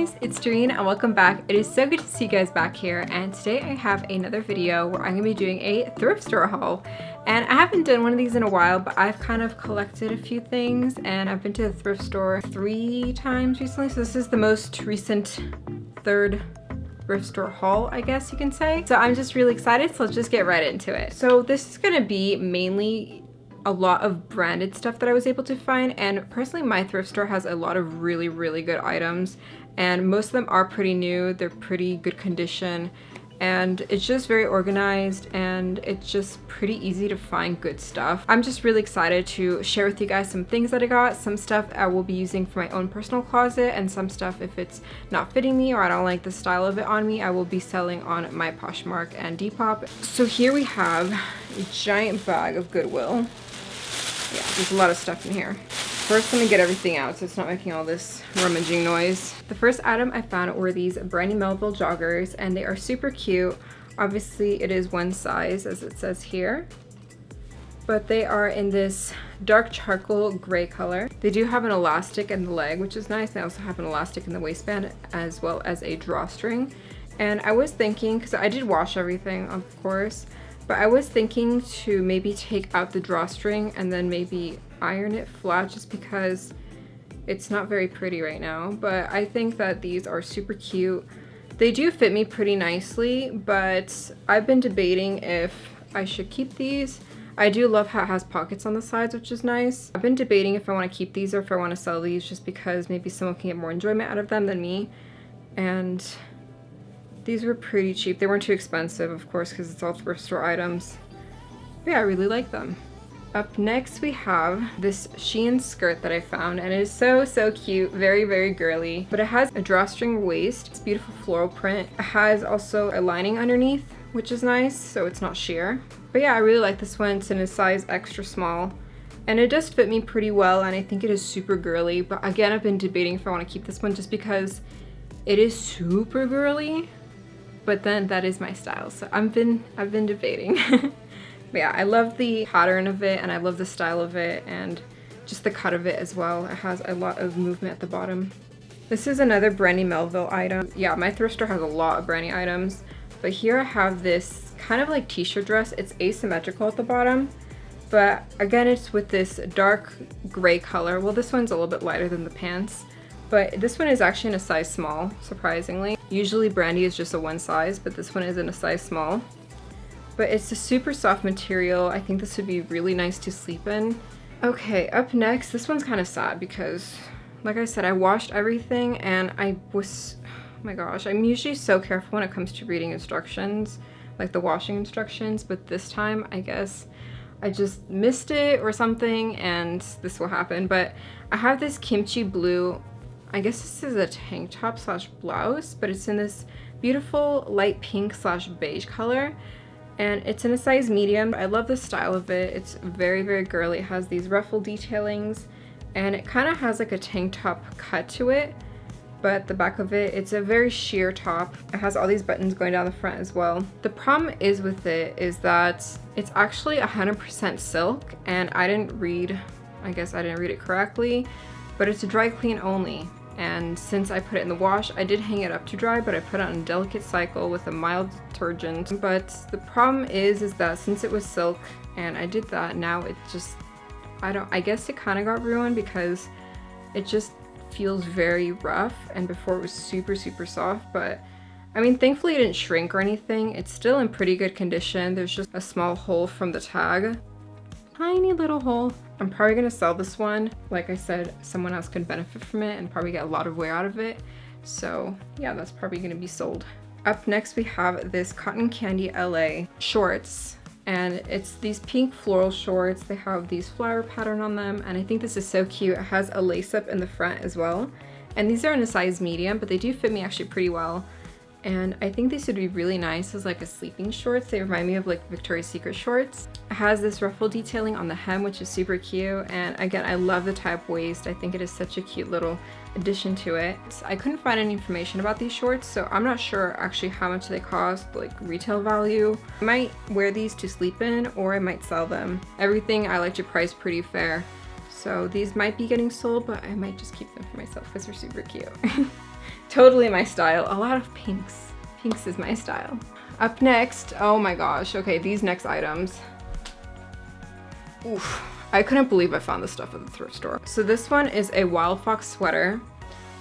guys, it's Doreen and welcome back. It is so good to see you guys back here, and today I have another video where I'm going to be doing a thrift store haul. And I haven't done one of these in a while, but I've kind of collected a few things and I've been to the thrift store 3 times recently, so this is the most recent third thrift store haul, I guess you can say. So I'm just really excited, so let's just get right into it. So this is going to be mainly a lot of branded stuff that I was able to find, and personally my thrift store has a lot of really good items, and most of them are pretty new, they're pretty good condition, and it's just very organized and it's just pretty easy to find good stuff. I'm just really excited to share with you guys some things that I got, some stuff I will be using for my own personal closet, and some stuff if it's not fitting me or I don't like the style of it on me, I will be selling on my Poshmark and Depop. So here we have a giant bag of Goodwill. Yeah, there's a lot of stuff in here. First, let me get everything out so it's not making all this rummaging noise. The first item I found were these brand new Melville joggers, and they are super cute. Obviously, it is one size, as it says here. But they are in this dark charcoal gray color. They do have an elastic in the leg, which is nice. They also have an elastic in the waistband, as well as a drawstring. And I was thinking, because I did wash everything, of course, but I was thinking to maybe take out the drawstring and then maybe iron it flat, just because it's not very pretty right now. But I think that these are super cute. They do fit me pretty nicely, but I've been debating if I should keep these. I do love how it has pockets on the sides, which is nice. I've been debating if I want to keep these or if I want to sell these, just because maybe someone can get more enjoyment out of them than me. And these were pretty cheap. They weren't too expensive, of course, because it's all thrift store items. But yeah, I really like them. Up next, we have this Shein skirt that I found, and it is so cute, very girly. But it has a drawstring waist. It's beautiful floral print. It has also a lining underneath, which is nice, so it's not sheer. But yeah, I really like this one. It's in a size extra small, and it does fit me pretty well, and I think it is super girly. But again, I've been debating if I want to keep this one just because it is super girly. But then that is my style, so I've been debating. But yeah, I love the pattern of it, and I love the style of it, and just the cut of it as well. It has a lot of movement at the bottom. This is another brand new Melville item. Yeah, my thrift store has a lot of brand new items, but here I have this kind of like t-shirt dress. It's asymmetrical at the bottom, but again, it's with this dark gray color. Well, this one's a little bit lighter than the pants, but this one is actually in a size small, surprisingly. Usually brandy is just a one size, but this one is in a size small. But it's a super soft material. I think this would be really nice to sleep in. Okay, up next, this one's kind of sad because, like I said, I washed everything and I was, oh my gosh, I'm usually so careful when it comes to reading instructions, like the washing instructions, but this time I guess I just missed it or something and this will happen. But I have this kimchi blue, I guess this is a tank top slash blouse, but it's in this beautiful light pink slash beige color, and it's in a size medium. I love the style of it. It's very girly. It has these ruffle detailings, and it kind of has like a tank top cut to it, but the back of it, it's a very sheer top. It has all these buttons going down the front as well. The problem is with it is that it's actually 100% silk, and I didn't read it correctly, but it's a dry clean only. And since I put it in the wash, I did hang it up to dry, but I put it on a delicate cycle with a mild detergent. But the problem is that since it was silk and I did that, now it just, I guess it kind of got ruined because it just feels very rough, and before it was super soft. But I mean, thankfully it didn't shrink or anything. It's still in pretty good condition. There's just a small hole from the tag. Tiny little hole. I'm probably gonna sell this one. Like I said, someone else could benefit from it and probably get a lot of wear out of it. So yeah, that's probably gonna be sold. Up next, we have this Cotton Candy LA shorts, and it's these pink floral shorts. They have these flower pattern on them, and I think this is so cute. It has a lace up in the front as well. And these are in a size medium, but they do fit me actually pretty well. And I think these would be really nice as like a sleeping shorts. They remind me of like Victoria's Secret shorts. It has this ruffle detailing on the hem, which is super cute. And again, I love the type waist. I think it is such a cute little addition to it. I couldn't find any information about these shorts, so I'm not sure actually how much they cost, like retail value. I might wear these to sleep in, or I might sell them. Everything I like to price pretty fair. So these might be getting sold, but I might just keep them for myself because they're super cute. Totally my style. A lot of pinks. Pinks is my style. Up next, oh my gosh. Okay, these next items. Oof. I couldn't believe I found this stuff at the thrift store. So this one is a Wild Fox sweater,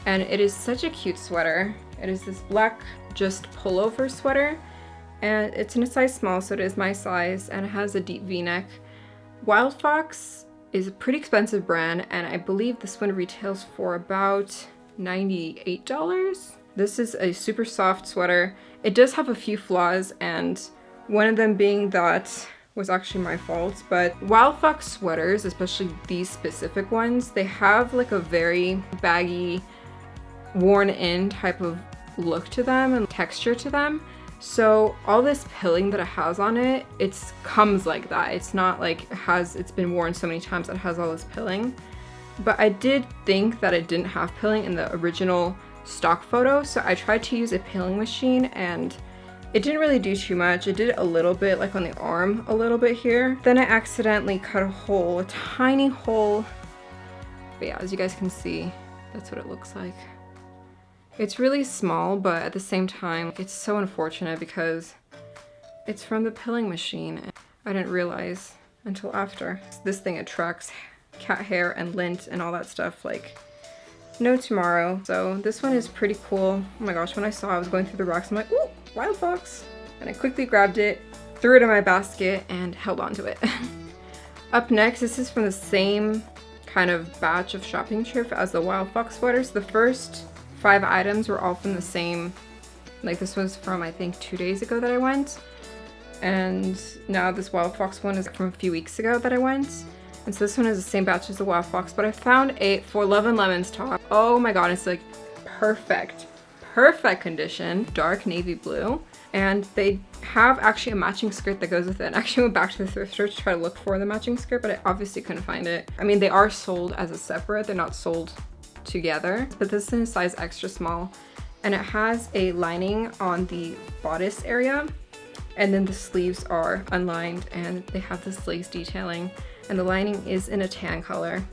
and it is such a cute sweater. It is this black just pullover sweater, and it's in a size small, so it is my size, and it has a deep V-neck. Wild Fox is a pretty expensive brand, and I believe this one retails for about $98. This is a super soft sweater. It does have a few flaws, and one of them being that was actually my fault, but Wild Fox sweaters, especially these specific ones, they have like a very baggy, worn in type of look to them and texture to them. So all this pilling that it has on it, it comes like that. It's not like it's been worn so many times that it has all this pilling. But I did think that it didn't have pilling in the original stock photo, so I tried to use a pilling machine and it didn't really do too much. It did a little bit, like on the arm, a little bit here. Then I accidentally cut a hole, a tiny hole. But yeah, as you guys can see, that's what it looks like. It's really small, but at the same time, it's so unfortunate because it's from the pilling machine. I didn't realize until after. This thing attracts cat hair and lint and all that stuff like no tomorrow. So this one is pretty cool. Oh my gosh, when I saw it, I was going through the racks, I'm like, ooh, Wild Fox. And I quickly grabbed it, threw it in my basket, and held on to it. Up next, this is from the same kind of batch of shopping trip as the Wild Fox sweaters. The first 5 items were all from the same, like this was from I think 2 days ago that I went. And now this Wild Fox one is from a few weeks ago that I went. And so this one is the same batch as the Wild Fox, but I found a For Love and Lemons top. Oh my god, it's like perfect condition, dark navy blue. And they have actually a matching skirt that goes with it. I actually went back to the thrift store to try to look for the matching skirt, but I obviously couldn't find it. I mean, they are sold as a separate, they're not sold together, but this is in a size extra small. And it has a lining on the bodice area, and then the sleeves are unlined and they have this lace detailing, and the lining is in a tan color.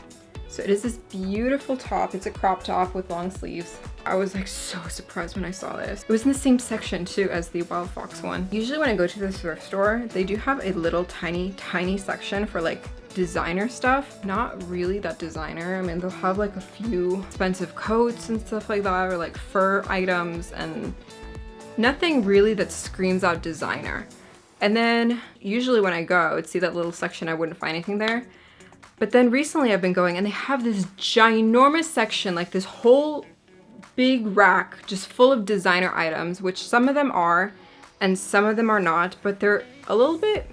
So it is this beautiful top. It's a crop top with long sleeves. I was like so surprised when I saw this. It was in the same section too as the Wild Fox one. Usually when I go to the thrift store, they do have a little tiny section for like designer stuff. Not really that designer. I mean, they'll have like a few expensive coats and stuff like that, or like fur items, and nothing really that screams out designer. And then usually when I go, I would see that little section, I wouldn't find anything there. But then recently I've been going and they have this ginormous section, like this whole big rack just full of designer items, which some of them are and some of them are not, but they're a little bit,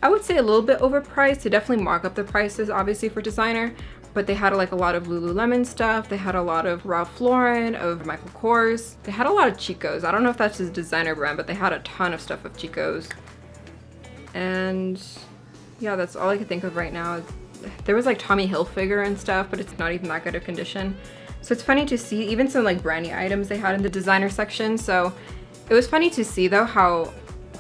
I would say a little bit overpriced. They definitely mark up the prices obviously for designer, but they had like a lot of Lululemon stuff. They had a lot of Ralph Lauren, of Michael Kors. They had a lot of Chico's. I don't know if that's his designer brand, but they had a ton of stuff of Chico's. And yeah, that's all I could think of right now. There was like Tommy Hilfiger and stuff, but it's not even that good of condition. So it's funny to see even some like brandy items they had in the designer section. So it was funny to see though how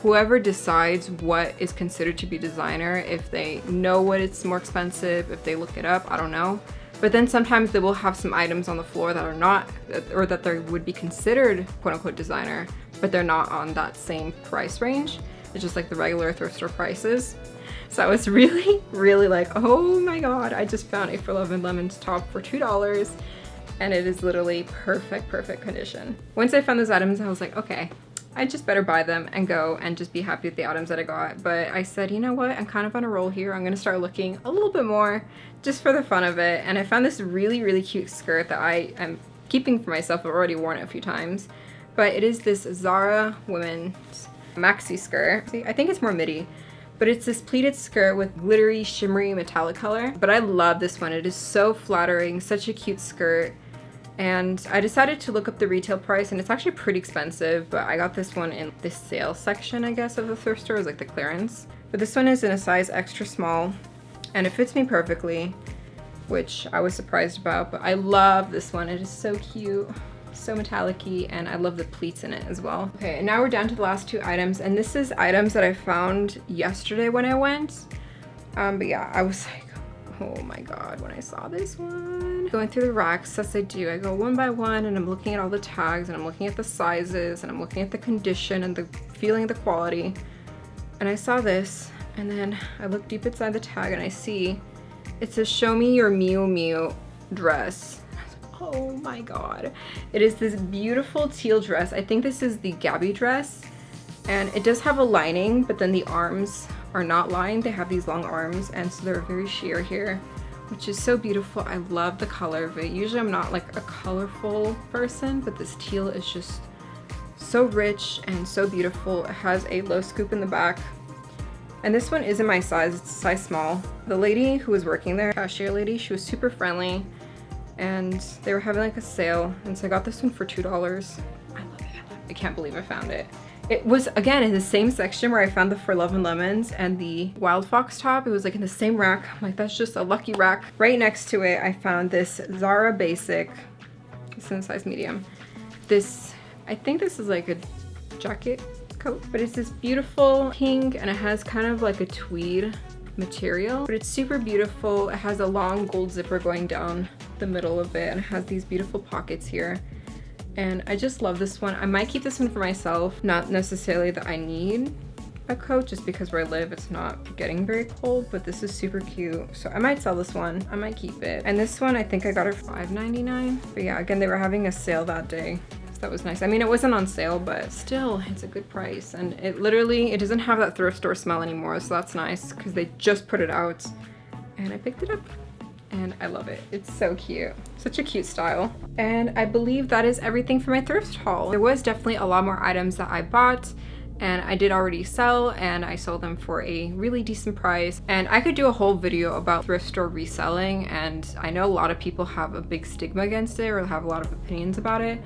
whoever decides what is considered to be designer, if they know what it's more expensive, if they look it up, I don't know. But then sometimes they will have some items on the floor that are not, or that they would be considered quote unquote designer, but they're not on that same price range. It's just like the regular thrift store prices. So I was really like, oh my god, I just found a For Love and Lemons top for $2 and it is literally perfect condition. Once I found those items, I was like, okay, I just better buy them and go and just be happy with the items that I got. But I said, you know what, I'm kind of on a roll here. I'm gonna start looking a little bit more just for the fun of it. And I found this really cute skirt that I am keeping for myself. I've already worn it a few times, but it is this Zara women's maxi skirt. See, I think it's more midi, but it's this pleated skirt with glittery, shimmery, metallic color. But I love this one. It is so flattering, such a cute skirt. And I decided to look up the retail price, and it's actually pretty expensive, but I got this one in the sale section, I guess, of the thrift store. It was like the clearance. But this one is in a size extra small, and it fits me perfectly, which I was surprised about, but I love this one. It is so cute, so metallic-y, and I love the pleats in it as well. Okay, and now we're down to the last 2 items, and this is items that I found yesterday when I went. But yeah, I was like, oh my god, when I saw this one. then going through the racks as I do, I go one by one and I'm looking at all the tags and I'm looking at the sizes and I'm looking at the condition and the feeling of the quality. And I saw this, and then I look deep inside the tag and I see it says, "Show me your Miu Miu dress." And I was like, oh my god. It is this beautiful teal dress. I think this is the Gabby dress. And it does have a lining, but then the arms are not lined. They have these long arms, and so they're very sheer here, which is so beautiful. I love the color of it. Usually I'm not like a colorful person, but this teal is just so rich and so beautiful. It has a low scoop in the back. And this one isn't my size, it's a size small. The lady who was working there, cashier lady, she was super friendly and they were having like a sale. And so I got this one for $2. I love it. I can't believe I found it. It was, again, in the same section where I found the For Love and Lemons and the Wild Fox top. It was like in the same rack. I'm like, that's just a lucky rack. Right next to it, I found this Zara Basic. It's in size medium. This, I think this is like a jacket coat, but it's this beautiful pink and it has kind of like a tweed material, but it's super beautiful. It has a long gold zipper going down the middle of it and it has these beautiful pockets here. And I just love this one. I might keep this one for myself. Not necessarily that I need a coat, just because where I live it's not getting very cold, but this is super cute. So I might sell this one. I might keep it. And this one, I think I got it for $5.99. But yeah, again, they were having a sale that day. So that was nice. I mean, it wasn't on sale, but still, it's a good price. And it literally, it doesn't have that thrift store smell anymore. So that's nice because they just put it out and I picked it up. And I love it. It's so cute. Such a cute style. And I believe that is everything for my thrift haul. There was definitely a lot more items that I bought and I did already sell, and I sold them for a really decent price. And I could do a whole video about thrift store reselling, and I know a lot of people have a big stigma against it or have a lot of opinions about it.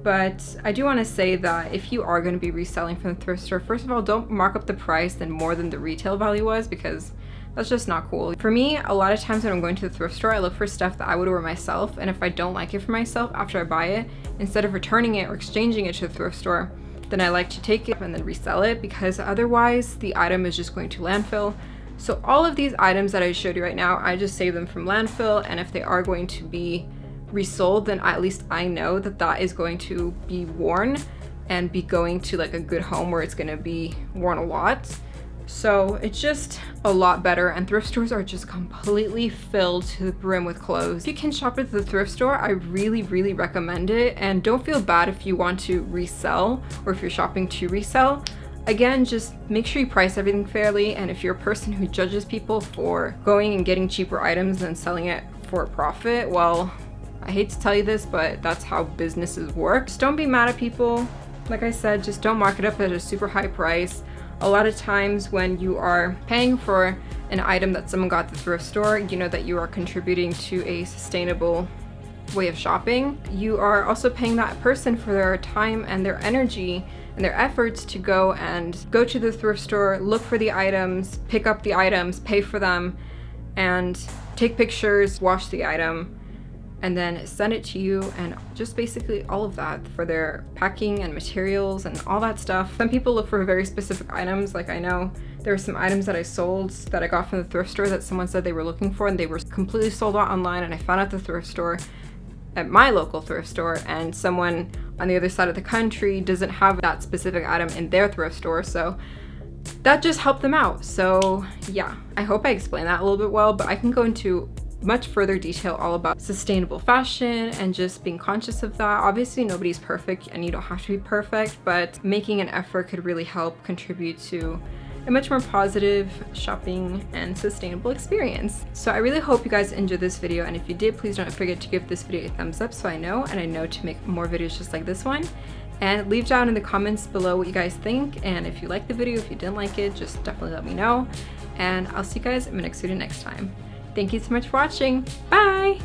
But I do want to say that if you are going to be reselling from the thrift store, first of all, don't mark up the price than more than the retail value was, because that's just not cool. For me, a lot of times when I'm going to the thrift store, I look for stuff that I would wear myself, and if I don't like it for myself after I buy it, instead of returning it or exchanging it to the thrift store, then I like to take it and then resell it, because otherwise the item is just going to landfill. So all of these items that I showed you right now, I just save them from landfill, and if they are going to be resold, then at least I know that that is going to be worn and be going to like a good home where it's going to be worn a lot. So it's just a lot better, and thrift stores are just completely filled to the brim with clothes. If you can shop at the thrift store, I really recommend it. And don't feel bad if you want to resell or if you're shopping to resell. Again, just make sure you price everything fairly, and if you're a person who judges people for going and getting cheaper items and selling it for a profit, well, I hate to tell you this, but that's how businesses work. Just don't be mad at people. Like I said, just don't mark it up at a super high price. A lot of times when you are paying for an item that someone got at the thrift store, you know that you are contributing to a sustainable way of shopping. You are also paying that person for their time and their energy and their efforts to go to the thrift store, look for the items, pick up the items, pay for them, and take pictures, wash the item, and then send it to you, and just basically all of that for their packing and materials and all that stuff. Some people look for very specific items. Like, I know there were some items that I sold that I got from the thrift store that someone said they were looking for, and they were completely sold out online, and I found at the thrift store, at my local thrift store, and someone on the other side of the country doesn't have that specific item in their thrift store, so that just helped them out. So yeah, I hope I explained that a little bit well, but I can go into much further detail all about sustainable fashion and just being conscious of that. Obviously nobody's perfect and you don't have to be perfect, but making an effort could really help contribute to a much more positive shopping and sustainable experience. So I really hope you guys enjoyed this video, and if you did, please don't forget to give this video a thumbs up so I know to make more videos just like this one. And leave down in the comments below what you guys think, and if you liked the video, if you didn't like it, just definitely let me know. And I'll see you guys in my next video next time. Thank you so much for watching. Bye!